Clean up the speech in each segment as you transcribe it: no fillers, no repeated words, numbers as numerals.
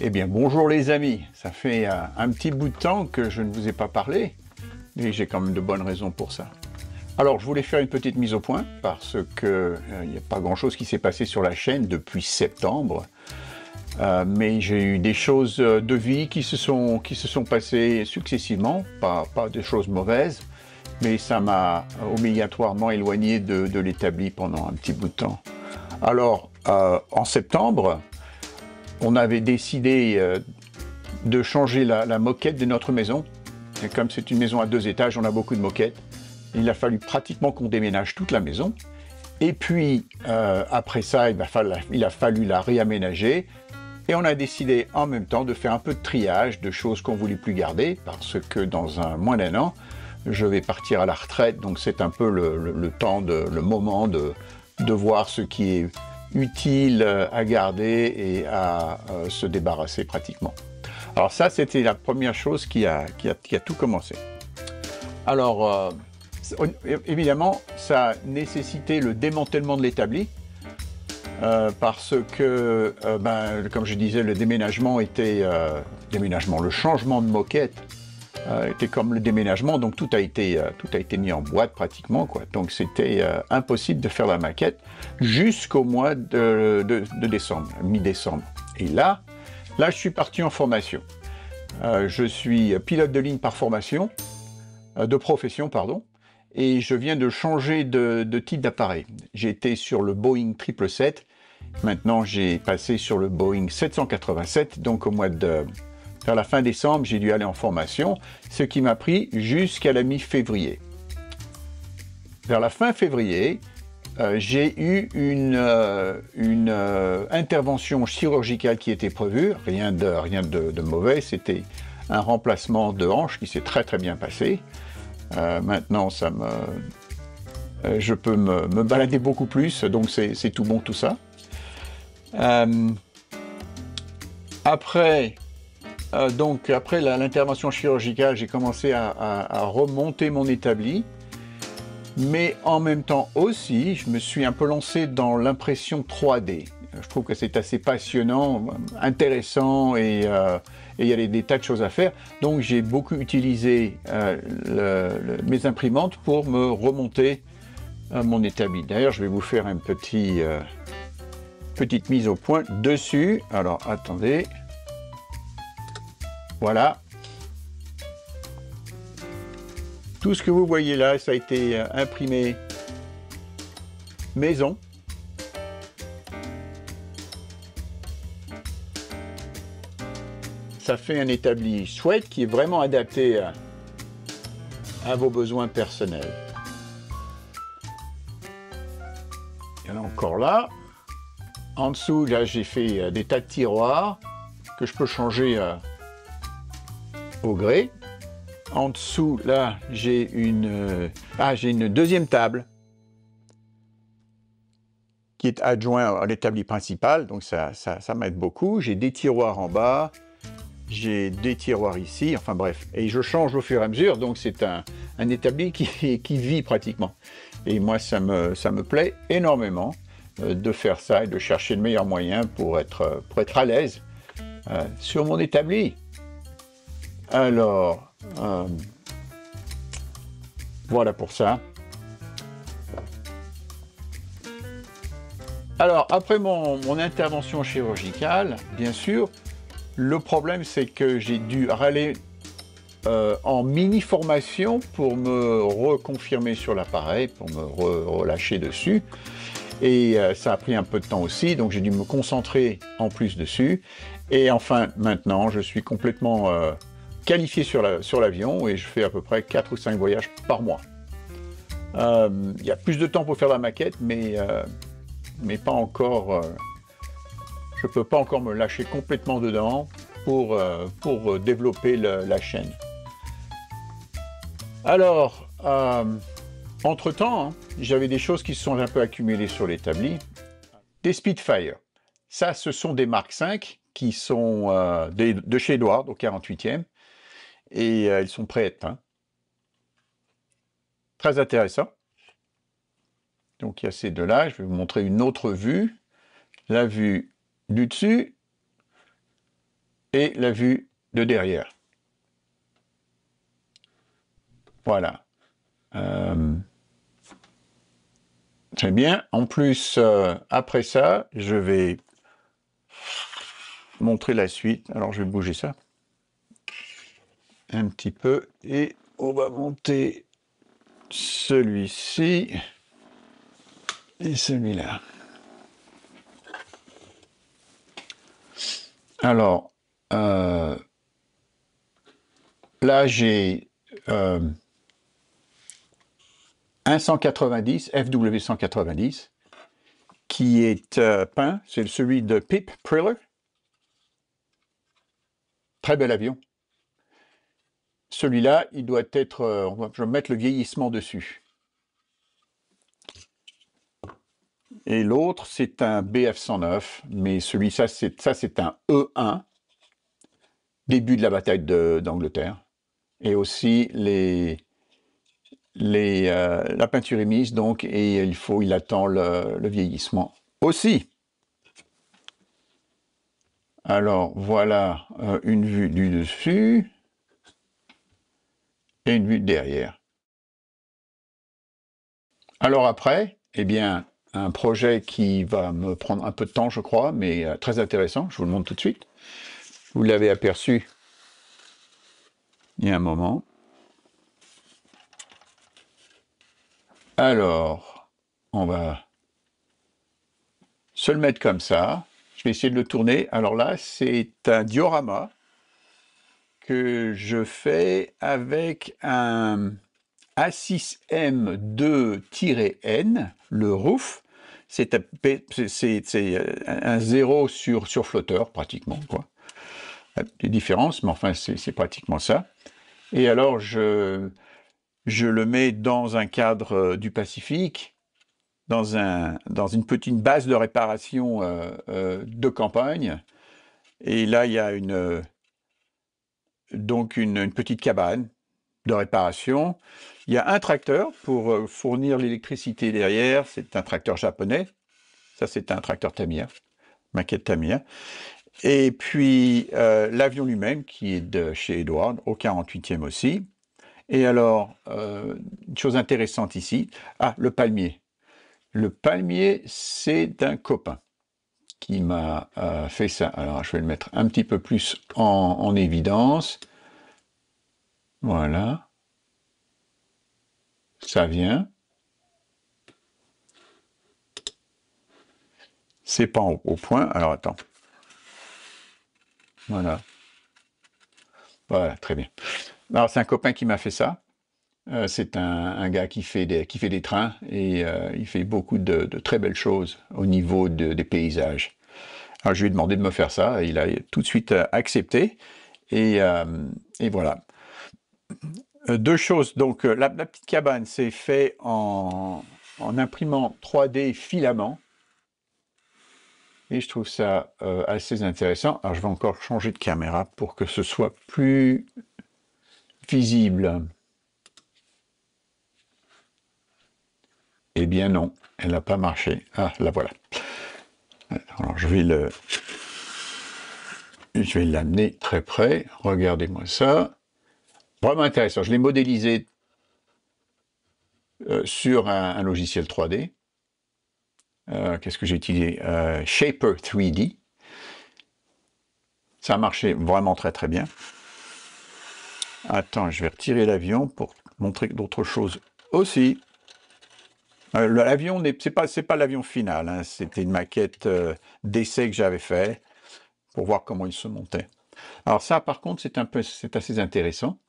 Eh bien, bonjour les amis, ça fait un petit bout de temps que je ne vous ai pas parlé, mais j'ai quand même de bonnes raisons pour ça. Alors, je voulais faire une petite mise au point, parce que il n'y a pas grand-chose qui s'est passé sur la chaîne depuis septembre, mais j'ai eu des choses de vie qui se sont passées successivement, pas des choses mauvaises, mais ça m'a obligatoirement éloigné de l'établi pendant un petit bout de temps. Alors, en septembre, on avait décidé de changer la moquette de notre maison. Et comme c'est une maison à 2 étages, on a beaucoup de moquettes. Il a fallu pratiquement qu'on déménage toute la maison. Et puis, après ça, il a fallu la réaménager. Et on a décidé en même temps de faire un peu de triage de choses qu'on ne voulait plus garder, parce que dans moins d'un an, je vais partir à la retraite. Donc c'est un peu le moment de voir ce qui est utile à garder et à se débarrasser pratiquement. Alors ça, c'était la première chose qui a tout commencé. Alors, évidemment, ça a nécessité le démantèlement de l'établi, parce que, comme je disais, le déménagement était... le changement de moquette était comme le déménagement, donc tout a été mis en boîte pratiquement, quoi. Donc c'était impossible de faire la maquette jusqu'au mois de décembre, mi-décembre. Et là, je suis parti en formation. Je suis pilote de ligne par formation, de profession, pardon, et je viens de changer de type d'appareil. J'étais sur le Boeing 777, maintenant j'ai passé sur le Boeing 787, donc vers la fin décembre, j'ai dû aller en formation, ce qui m'a pris jusqu'à la mi-février. Vers la fin février, j'ai eu une intervention chirurgicale qui était prévue, rien de mauvais, c'était un remplacement de hanche qui s'est très très bien passé. Maintenant, je peux me balader beaucoup plus, donc c'est tout bon tout ça. Après l'intervention chirurgicale, j'ai commencé à remonter mon établi, mais en même temps aussi, je me suis un peu lancé dans l'impression 3D. Je trouve que c'est assez passionnant, intéressant, et il y a des tas de choses à faire. Donc j'ai beaucoup utilisé mes imprimantes pour me remonter mon établi. D'ailleurs, je vais vous faire une petite mise au point dessus. Alors, attendez. Voilà. Tout ce que vous voyez là, ça a été imprimé maison. Ça fait un établi chouette qui est vraiment adapté à vos besoins personnels. Il y en a encore là. En dessous, là, j'ai fait des tas de tiroirs que je peux changer au gré. En dessous, là, j'ai une deuxième table qui est adjointe à l'établi principal, donc ça m'aide beaucoup. J'ai des tiroirs en bas, j'ai des tiroirs ici, enfin bref. Et je change au fur et à mesure, donc c'est un établi qui vit pratiquement. Et moi, ça me plaît énormément de faire ça et de chercher le meilleur moyen pour être à l'aise sur mon établi. Alors, voilà pour ça. Alors, après mon intervention chirurgicale, bien sûr, le problème c'est que j'ai dû aller en mini-formation pour me reconfirmer sur l'appareil, pour me relâcher dessus. Et ça a pris un peu de temps aussi, donc j'ai dû me concentrer en plus dessus. Et enfin, maintenant, je suis complètement qualifié sur l'avion et je fais à peu près 4 ou 5 voyages par mois. Il y a plus de temps pour faire la maquette, mais pas encore. Je ne peux pas encore me lâcher complètement dedans pour développer la chaîne. Alors, entre-temps, hein, j'avais des choses qui se sont un peu accumulées sur l'établi. Des Spitfire. Ça, ce sont des Mark V qui sont de chez Edward, au 48e. Et ils sont prêts à être peints. Très intéressant. Donc il y a ces deux-là. Je vais vous montrer une autre vue. La vue du dessus. et la vue de derrière. Voilà. Très bien. En plus, après ça, je vais montrer la suite. Alors, je vais bouger ça un petit peu et on va monter celui-ci et celui-là. Alors, là, j'ai un 190, FW 190, qui est peint, c'est celui de Pip Priller. Très bel avion. Celui-là, il doit être, je vais mettre le vieillissement dessus. Et l'autre, c'est un BF-109, mais celui-là, c'est un E1, début de la bataille d'Angleterre. Et aussi, la peinture est mise, donc, et il attend le vieillissement aussi. Alors, voilà une vue du dessus et une vue de derrière. Alors après, eh bien, un projet qui va me prendre un peu de temps, je crois, mais très intéressant, je vous le montre tout de suite. Vous l'avez aperçu il y a un moment. Alors, on va se le mettre comme ça. Je vais essayer de le tourner. Alors là, c'est un diorama que je fais avec un A6M2-N, le roof. C'est un zéro sur flotteur, pratiquement, quoi. Des différences, mais enfin, c'est pratiquement ça. Et alors, je le mets dans un cadre du Pacifique, dans une petite base de réparation de campagne. Et là, il y a donc une petite cabane de réparation. Il y a un tracteur pour fournir l'électricité derrière. C'est un tracteur japonais. Ça, c'est un tracteur Tamiya, maquette Tamiya. Et puis, l'avion lui-même, qui est de chez Edward, au 48e aussi. Et alors, une chose intéressante ici, le palmier. Le palmier, c'est un copain qui m'a fait ça. Alors, je vais le mettre un petit peu plus en évidence. Voilà. Ça vient. C'est pas au point. Alors, attends. Voilà. Voilà, très bien. Alors, c'est un copain qui m'a fait ça. C'est un gars qui fait des trains et il fait beaucoup de très belles choses au niveau des paysages. Alors, je lui ai demandé de me faire ça et il a tout de suite accepté. Et voilà. Deux choses. Donc, la petite cabane, c'est fait en imprimant 3D filament. Et je trouve ça assez intéressant. Alors, je vais encore changer de caméra pour que ce soit plus visible. Eh bien non, elle n'a pas marché. Ah, la voilà. Alors, je vais l'amener très près. Regardez-moi ça. Vraiment intéressant. Je l'ai modélisé sur un logiciel 3D. Qu'est-ce que j'ai utilisé? Shaper 3D. Ça a marché vraiment très très bien. Attends, je vais retirer l'avion pour montrer d'autres choses aussi. L'avion, c'est pas l'avion final, hein. C'était une maquette d'essai que j'avais fait pour voir comment il se montait. Alors ça, par contre, c'est assez intéressant.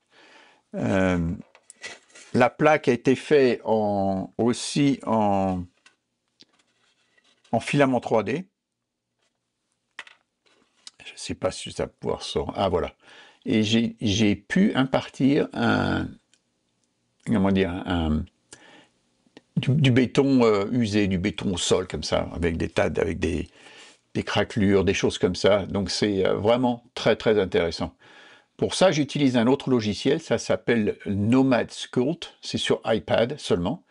La plaque a été faite aussi en filament 3D. Je ne sais pas si ça va pouvoir sortir. Ah voilà. Et j'ai pu impartir du béton usé, du béton au sol comme ça, avec des craquelures, des choses comme ça. Donc c'est vraiment très très intéressant. Pour ça, j'utilise un autre logiciel, ça s'appelle Nomad Sculpt, c'est sur iPad seulement,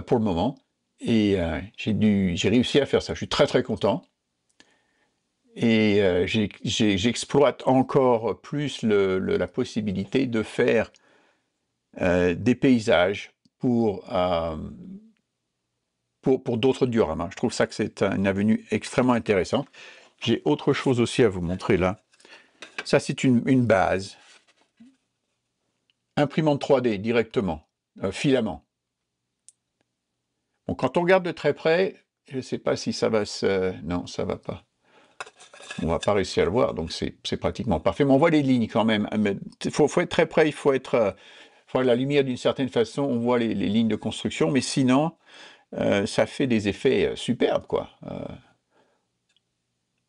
pour le moment. Et j'ai réussi à faire ça, je suis très très content. Et j'exploite encore plus la possibilité de faire des paysages pour d'autres dioramas. Je trouve ça que c'est une avenue extrêmement intéressante. J'ai autre chose aussi à vous montrer là. Ça, c'est une base. Imprimante 3D directement, filament. Bon, quand on regarde de très près, je ne sais pas si ça va se... Non, ça ne va pas. On ne va pas réussir à le voir, donc c'est pratiquement parfait. Mais on voit les lignes quand même. Il faut être très près, il faut avoir la lumière d'une certaine façon. On voit les lignes de construction, mais sinon, ça fait des effets superbes, quoi.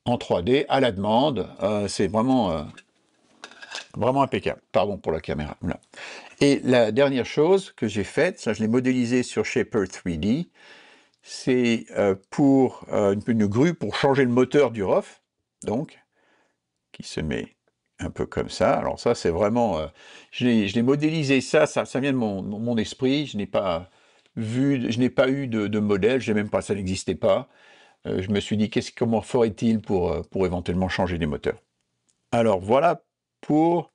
En 3D, à la demande, c'est vraiment impeccable. Pardon pour la caméra. Là. Et la dernière chose que j'ai faite, ça je l'ai modélisé sur Shaper 3D, c'est pour une grue pour changer le moteur du ROF, donc, qui se met un peu comme ça. Alors ça, c'est vraiment... je l'ai modélisé, ça vient de mon esprit, je n'ai pas eu de modèle, je n'ai même pas, ça n'existait pas. Je me suis dit, comment ferait-il pour éventuellement changer les moteurs? Alors voilà pour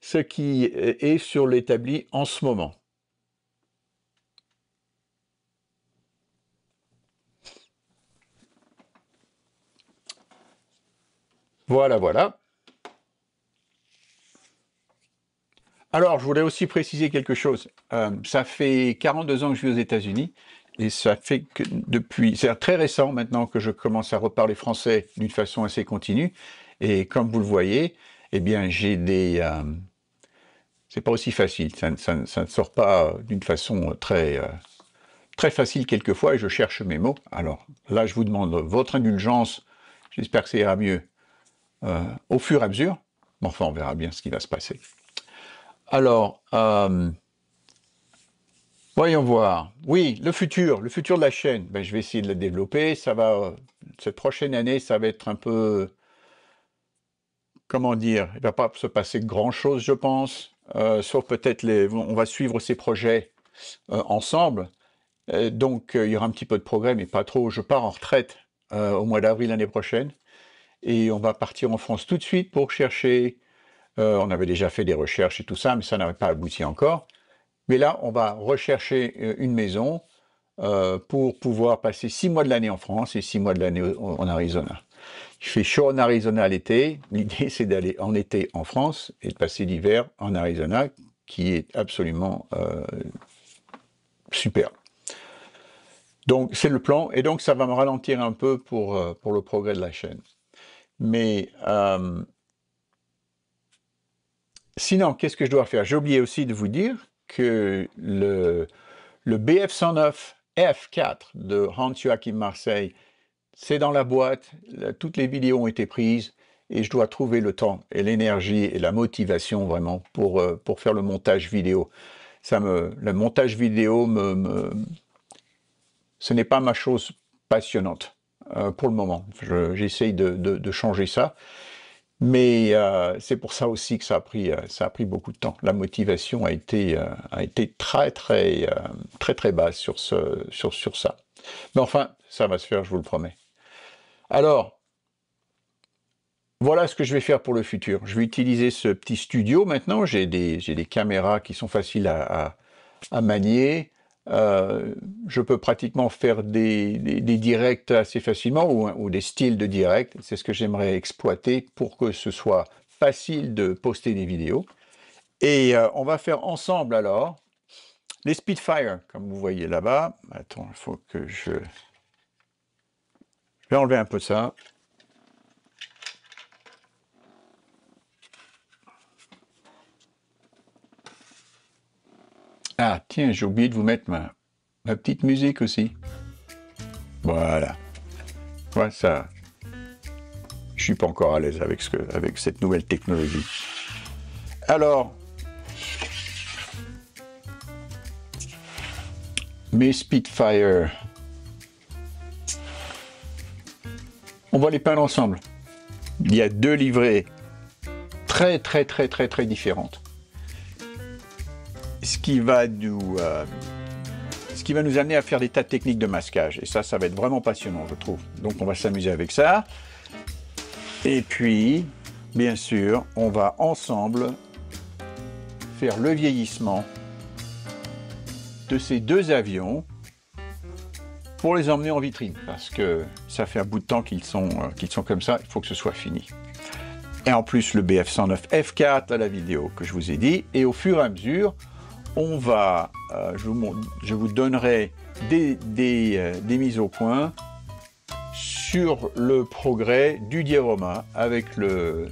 ce qui est sur l'établi en ce moment. Voilà. Alors, je voulais aussi préciser quelque chose. Ça fait 42 ans que je vis aux États-Unis, et ça fait que c'est très récent maintenant que je commence à reparler français d'une façon assez continue. Et comme vous le voyez, eh bien, j'ai c'est pas aussi facile. Ça ne sort pas d'une façon très facile quelquefois, et je cherche mes mots. Alors là, je vous demande votre indulgence. J'espère que ça ira mieux au fur et à mesure. Mais enfin, on verra bien ce qui va se passer. Alors, voyons voir. Oui, le futur de la chaîne. Ben, je vais essayer de la développer. Cette prochaine année, ça va être un peu, comment dire, il ne va pas se passer grand-chose, je pense. Sauf peut-être on va suivre ces projets ensemble. Donc, il y aura un petit peu de progrès, mais pas trop. Je pars en retraite au mois d'avril l'année prochaine. Et on va partir en France tout de suite pour chercher... on avait déjà fait des recherches et tout ça, mais ça n'avait pas abouti encore. Mais là, on va rechercher une maison pour pouvoir passer 6 mois de l'année en France et 6 mois de l'année en Arizona. Il fait chaud en Arizona l'été. L'idée, c'est d'aller en été en France et de passer l'hiver en Arizona, qui est absolument super. Donc, c'est le plan. Et donc, ça va me ralentir un peu pour le progrès de la chaîne. Mais sinon, qu'est-ce que je dois faire? J'ai oublié aussi de vous dire que le BF109 F4 de Hans-Joachim Marseille, c'est dans la boîte, toutes les vidéos ont été prises, et je dois trouver le temps et l'énergie et la motivation vraiment pour faire le montage vidéo. Le montage vidéo, ce n'est pas ma chose passionnante pour le moment. J'essaye de changer ça. Mais c'est pour ça aussi que ça a pris beaucoup de temps. La motivation a été très basse sur ça. Mais enfin, ça va se faire, je vous le promets. Alors, voilà ce que je vais faire pour le futur. Je vais utiliser ce petit studio maintenant. J'ai des caméras qui sont faciles à manier. Je peux pratiquement faire des directs assez facilement ou des styles de direct. C'est ce que j'aimerais exploiter pour que ce soit facile de poster des vidéos. Et on va faire ensemble alors les Spitfire, comme vous voyez là-bas. Attends, il faut que je vais enlever un peu ça. Ah, tiens, j'ai oublié de vous mettre ma petite musique aussi. Voilà. Ouais, ça. Je suis pas encore à l'aise avec cette nouvelle technologie. Alors, mes Spitfire. On va les peindre ensemble. Il y a 2 livrées très différentes. Ce qui va qui va nous amener à faire des tas de techniques de masquage. Et ça va être vraiment passionnant, je trouve. Donc on va s'amuser avec ça. Et puis, bien sûr, on va ensemble faire le vieillissement de ces deux avions pour les emmener en vitrine, parce que ça fait un bout de temps qu'ils sont comme ça, il faut que ce soit fini. Et en plus, le BF109 F4 à la vidéo que je vous ai dit, et au fur et à mesure, on va, je vous donnerai des mises au point sur le progrès du diorama avec le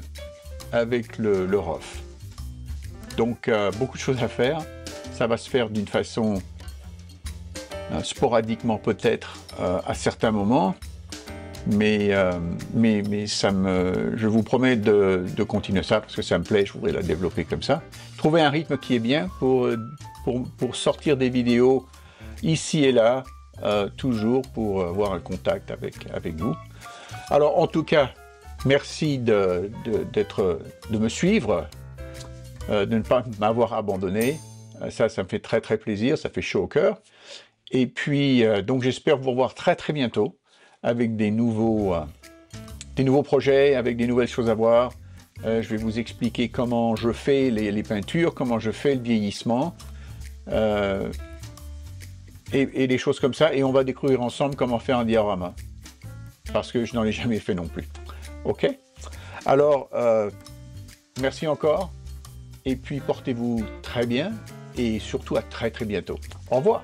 ROF. Donc, beaucoup de choses à faire. Ça va se faire d'une façon sporadiquement peut-être à certains moments, mais je vous promets de continuer ça parce que ça me plaît, je voudrais la développer comme ça. Trouver un rythme qui est bien pour sortir des vidéos ici et là, toujours pour avoir un contact avec vous. Alors en tout cas, merci de me suivre, de ne pas m'avoir abandonné. Ça me fait très très plaisir, ça fait chaud au cœur. Et puis, donc j'espère vous revoir très très bientôt avec des nouveaux projets, avec des nouvelles choses à voir. Je vais vous expliquer comment je fais les peintures, comment je fais le vieillissement, et des choses comme ça. Et on va découvrir ensemble comment faire un diorama, parce que je n'en ai jamais fait non plus. Ok? Alors, merci encore, et puis portez-vous très bien, et surtout à très très bientôt. Au revoir!